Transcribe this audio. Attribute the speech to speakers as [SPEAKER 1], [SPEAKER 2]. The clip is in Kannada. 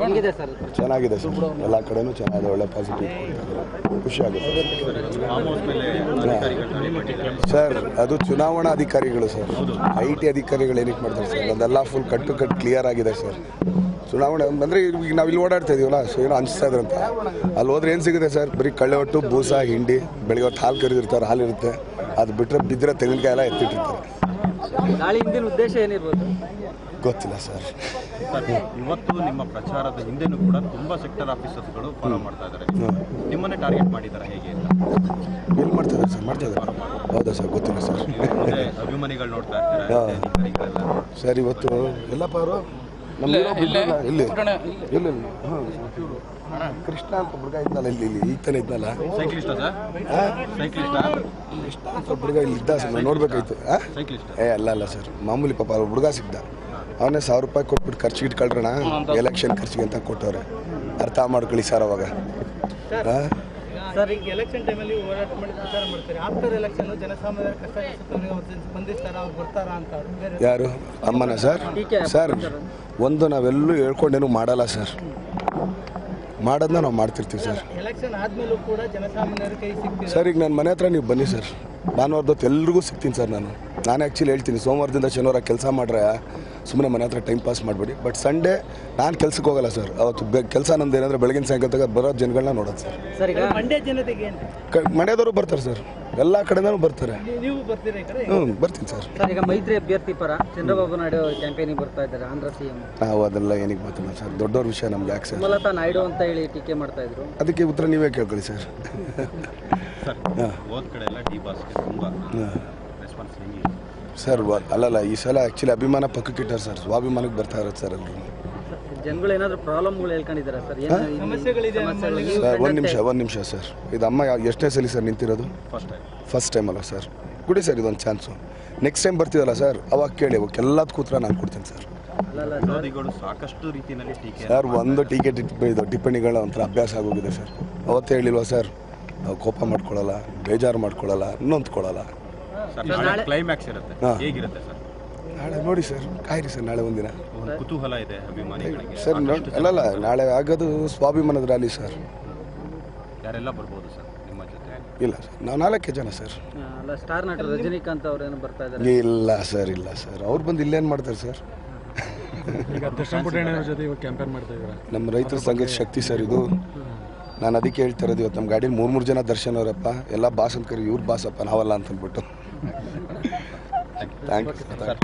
[SPEAKER 1] ಹೆಂಗಿದೆ ಸರ್?
[SPEAKER 2] ಚೆನ್ನಾಗಿದೆ ಸರ್, ಎಲ್ಲ ಕಡೆನೂ ಚೆನ್ನಾಗಿದೆ, ಒಳ್ಳೆ ಪಾಸಿಟಿವ್ ಖುಷಿ ಆಗುತ್ತೆ ಸರ್. ಅದು ಚುನಾವಣಾ ಅಧಿಕಾರಿಗಳು ಸರ್, IT ಅಧಿಕಾರಿಗಳು ಏನಕ್ಕೆ ಮಾಡ್ತಾರೆ ಸರ್? ಅದೆಲ್ಲ ಫುಲ್ ಕಟ್ಟು ಕ್ಲಿಯರ್ ಆಗಿದೆ ಸರ್. ಚುನಾವಣೆ ಅಂದರೆ ಈಗ ನಾವು ಇಲ್ಲಿ ಓಡಾಡ್ತಾ ಇದೀವಲ್ಲ, ಸೊ ಏನೋ ಅನಿಸ್ತಾ ಇದ್ರಂತ. ಅಲ್ಲಿ ಹೋದ್ರೆ ಏನು ಸಿಗುತ್ತೆ ಸರ್? ಬರೀ ಕಳ್ಳೆ ಒಟ್ಟು ಬೂಸ ಹಿಂಡಿ, ಬೆಳಿಗ್ಗೆ ಹೊತ್ತು ಹಾಲು ಕರೆದಿರ್ತಾರೆ, ಹಾಲು ಇರುತ್ತೆ, ಅದು ಬಿಟ್ಟರೆ ಬಿದ್ದರೆ ತೆಂಗಿನಕಾಯಿ ಎಲ್ಲ ಎತ್ತಿಟ್ಟಿರ್ತಾರೆ.
[SPEAKER 1] ನಾಳೆ ಹಿಂದಿನ ಉದ್ದೇಶ ಏನಿರ್ಬೋದು
[SPEAKER 2] ಗೊತ್ತಿಲ್ಲ ಸರ್.
[SPEAKER 3] ಇವತ್ತು ನಿಮ್ಮ ಪ್ರಚಾರದ ಹಿಂದೆನೂ ಕೂಡ ತುಂಬಾ ಸೆಕ್ಟರ್ ಆಫೀಸರ್ಸ್ಗಳು ಫಾಲೋ ಮಾಡ್ತಾ ಇದ್ದಾರೆ, ನಿಮ್ಮನ್ನೇ ಟಾರ್ಗೆಟ್ ಮಾಡಿದ್ದಾರೆ ಹೇಗೆ ಅಂತ?
[SPEAKER 2] ಎಲ್ಲಿ ಮಾಡ್ತಿದ್ದಾರೆ ಸರ್? ಮಾಡ್ತಿದ್ದಾರೆ. ಹೌದಾ ಸರ್? ಗೊತ್ತಿಲ್ಲ ಸರ್.
[SPEAKER 3] ಅಭಿಮಾನಿಗಳು ನೋಡ್ತಾ ಇರ್ತಾರೆ
[SPEAKER 2] ಸರ್. ಇವತ್ತು ಎಲ್ಲಪ್ಪ ಅವರು ನಮ್ಮ ಇಲ್ಲಿ ಕೃಷ್ಣ ಅಂತ ಹುಡುಗ ಇದ್ನಲ್ಲ, ಇಲ್ಲಿ ಈಗ ತಾನೇ ಇದ್ನಲ್ಲ,
[SPEAKER 3] ಸೈಕ್ಲಿಸ್ಟ್ ಸರ್, ಸೈಕ್ಲಿಸ್ಟ್
[SPEAKER 2] ಕೃಷ್ಣ ಅಂತ ಹುಡುಗ ಇಲ್ಲಿ ಇದ್ದ ಸರ್, ನಾವು ನೋಡ್ಬೇಕಾಯ್ತು. ಅಲ್ಲ ಸರ್, ಮಾಮೂಲಿ ಪಾಪ ಹುಡುಗ ಸಿಗ್ದ, ಅವನೇ 1000 ರೂಪಾಯಿ ಕೊಟ್ಬಿಟ್ಟು ಖರ್ಚಿಗೆ ಇಟ್ಕೊಳ್ರಣ, ಎಲೆಕ್ಷನ್ ಖರ್ಚಿಗೆ ಅಂತ ಕೊಟ್ಟವ್ರೆ. ಅರ್ಥ ಮಾಡ್ಕೊಳ್ಳಿ ಸರ್. ಅವಾಗ
[SPEAKER 1] ಸರ್, ಈಗ ಎಲೆಕ್ಷನ್ ಟೈಮಲ್ಲಿ ಹೋರಾಟ ಮಾಡಿ ಪ್ರಚಾರ ಮಾಡ್ತಾರೆ, ಆಫ್ಟರ್ ಎಲೆಕ್ಷನ್ ಜನಸಾಮಾನ್ಯರ ಕಷ್ಟ ಸ್ಪಂದಿಸ್ತಾರ, ಅವ್ರು ಬರ್ತಾರಾ ಅಂತ?
[SPEAKER 2] ಯಾರು ಅಮ್ಮನ ಸರ್? ಸರ್, ಒಂದು ನಾವೆಲ್ಲೂ ಹೇಳ್ಕೊಂಡೇನು ಮಾಡಲ್ಲ ಸರ್, ಮಾಡೋದನ್ನ ನಾವು ಮಾಡ್ತಿರ್ತೀವಿ ಸರ್.
[SPEAKER 1] ಎಲೆಕ್ಷನ್ ಆದ್ಮೇಲೂ ಕೂಡ ಜನಸಾಮಾನ್ಯರ ಕೈ ಸಿಗ್ತೀವಿ
[SPEAKER 2] ಸರ್. ಈಗ ನನ್ನ ಮನೆ ಹತ್ರ ನೀವು ಬನ್ನಿ ಸರ್, ಭಾನುವಾರದೊತ್ತು ಎಲ್ರಿಗೂ ಸಿಗ್ತೀನಿ ಸರ್. ನಾನು ಆ್ಯಕ್ಚುಲಿ ಹೇಳ್ತೀನಿ, ಸೋಮವಾರದಿಂದ ಶನಿವಾರ ಕೆಲಸ ಮಾಡ್ರೆ ಸುಮ್ಮನೆ ಮನೆ ಹತ್ರ ಟೈಮ್ ಪಾಸ್ ಮಾಡಬೇಡಿ. ಬಟ್ ಸಂಡೇ ನಾನು ಕೆಲ್ಸಕ್ಕೆ ಹೋಗಲ್ಲ ಸರ್. ಅವತ್ತು ಕೆಲಸ ನಂದು ಏನಂದರೆ ಬೆಳಗಿನ ಸಾಯಂಕಾಲ ಬರೋ ಜನಗಳನ್ನ ನೋಡೋದು ಸರ್.
[SPEAKER 1] ಸರ್, ಈಗ ಮಂಡ್ಯ ಜನತೆಗೆ
[SPEAKER 2] ಮಂಡ್ಯದವರು ಬರ್ತಾರೆ ಸರ್, ಎಲ್ಲ ಕಡೆನೂ ಬರ್ತಾರೆ.
[SPEAKER 1] ನೀವು ಬರ್ತೀರಾ ಈ ಕಡೆ?
[SPEAKER 2] ಬರ್ತೀನಿ ಸರ್.
[SPEAKER 1] ಸರ್, ಈಗ ಮೈತ್ರಿ ಅಭ್ಯರ್ಥಿ ಪರ ಚಂದ್ರಬಾಬು ನಾಯ್ಡು ಕ್ಯಾಂಪೇನಿಗೆ ಬರ್ತಾ ಇದ್ದಾರೆ, ಆಂಧ್ರ CM.
[SPEAKER 2] ನಾವು ಅದೆಲ್ಲ ಏನಿಗೆ ಬರ್ತೀವಿ ಸರ್, ದೊಡ್ಡವ್ರ ವಿಷಯ ನಮ್ಗೆ ಯಾಕೆ ಸರ್?
[SPEAKER 1] ಸುಮಲತಾ ನಾಯ್ಡು ಅಂತ ಹೇಳಿ ಟೀಕೆ ಮಾಡ್ತಾ ಇದ್ರು,
[SPEAKER 2] ಅದಕ್ಕೆ ಉತ್ತರ ನೀವೇ ಕೇಳ್ಕೊಳ್ಳಿ ಸರ್.
[SPEAKER 3] ಹೋದ ಕಡೆ ಎಲ್ಲ ಡಿ ಬಾಸ್ಗೆ ತುಂಬ ರೆಸ್ಪಾನ್ಸ್ ಹೆಂಗಿದೆ
[SPEAKER 2] ಸರ್? ಅಲ್ಲಲ್ಲ, ಈ ಸಲ ಆ್ಯಕ್ಚುಲಿ ಅಭಿಮಾನ ಪಕ್ಕಕ್ಕಿಟ್ಟಾರೆ ಸರ್, ಸ್ವಾಭಿಮಾನಕ್ಕೆ ಬರ್ತಾ ಇರೋದು ಸರ್ ಎಲ್ಲರೂ.
[SPEAKER 1] ಜನಗಳು ಏನಾದರೂ ಪ್ರಾಬ್ಲಮ್ಗಳು ಹೇಳ್ಕೊಂಡಿದ್ದಾರೆ ಸರ್? ಸಮಸ್ಯೆಗಳಿದೆ
[SPEAKER 2] ಸರ್, ಒಂದು ನಿಮಿಷ ಸರ್. ಇದು ಅಮ್ಮ ಎಷ್ಟನೇ ಸಲ ಸರ್ ನಿಂತಿರೋದು? ಫಸ್ಟ್ ಟೈಮ್ ಅಲ್ಲ ಸರ್? ಕೊಡಿ ಸರ್ ಇದೊಂದು ಚಾನ್ಸು. ನೆಕ್ಸ್ಟ್ ಟೈಮ್ ಬರ್ತೀವಲ್ಲ ಸರ್, ಅವಾಗ ಕೇಳಿ, ಅವಕ್ಕೆಲ್ಲದಕ್ಕೂ ಉತ್ತರ ನಾನು ಕೊಡ್ತೀನಿ ಸರ್.
[SPEAKER 3] ವಿರೋಧಿಗಳು ಸಾಕಷ್ಟು ರೀತಿಯಲ್ಲಿ ಟೀಕೆ
[SPEAKER 2] ಸರ್, ಒಂದು ಟೀಕೆ ಇದು ಟಿಪ್ಪಣಿಗಳ ಒಂಥರ ಅಭ್ಯಾಸ ಆಗೋಗಿದೆ ಸರ್. ಅವತ್ತೇ ಹೇಳಿಲ್ವಾ ಸರ್, ನಾವು ಕೋಪ ಮಾಡ್ಕೊಳ್ಳಲ್ಲ, ಬೇಜಾರು ಮಾಡ್ಕೊಳ್ಳಲ್ಲ, ನೊಂದ್ಕೊಳ್ಳಲ್ಲ.
[SPEAKER 3] ಕ್ಲೈಮ್ಯಾಕ್ಸ್ ಇರುತ್ತೆ, ಹೇಗಿರುತ್ತೆ ಸರ್?
[SPEAKER 2] ನಾಳೆ ನೋಡಿ ಸರ್, ಕಾಯಿರಿ ಸರ್, ನಾಳೆ ಒಂದಿನ
[SPEAKER 3] ಒಂದು ಕುತೂಹಲ ಇದೆ ಅಭಿಮಾನಿಗಳಿಗೆ
[SPEAKER 2] ಸರ್. ಅಲ್ಲಲ್ಲ, ನಾಳೆ ಆಗೋದು ಸ್ವಾಭಿಮಾನದ ರ್ಯಾಲಿ ಸರ್.
[SPEAKER 3] ಯಾರೆಲ್ಲ ಬರ್ಬೋದು ಸರ್ ನಿಮ್ಮ ಜೊತೆ?
[SPEAKER 2] ಇಲ್ಲ ಸರ್, ನಾವು 4 ಜನ ಸರ್.
[SPEAKER 1] ಸ್ಟಾರ್ ನಟ ರಜನಿಕಾಂತ್ ಅವರೇನು ಬರ್ತಾ ಇದ್ದಾರೆ?
[SPEAKER 2] ಇಲ್ಲ ಸರ್, ಇಲ್ಲ ಸರ್, ಅವ್ರು ಬಂದು ಇಲ್ಲೇನು ಮಾಡ್ತಾರೆ ಸರ್? ನಮ್ಮ ರೈತರ ಸಂಘದ ಶಕ್ತಿ ಸರ್ ಇದು. ನಾನು ಅದಕ್ಕೆ ಹೇಳ್ತಾ ಇರೋದು, ಇವತ್ತು ನಮ್ಮ ಗಾಡೀಲಿ 3 ಜನ ದರ್ಶನ್ ಅವರಪ್ಪ, ಎಲ್ಲ ಬಾಸ್ ಅಂತ ಕರಿ, ಇವ್ರು ಬಾಸಪ್ಪ, ನಾವಲ್ಲ ಅಂತ ಅಂದ್ಬಿಟ್ಟು. Thank you sir.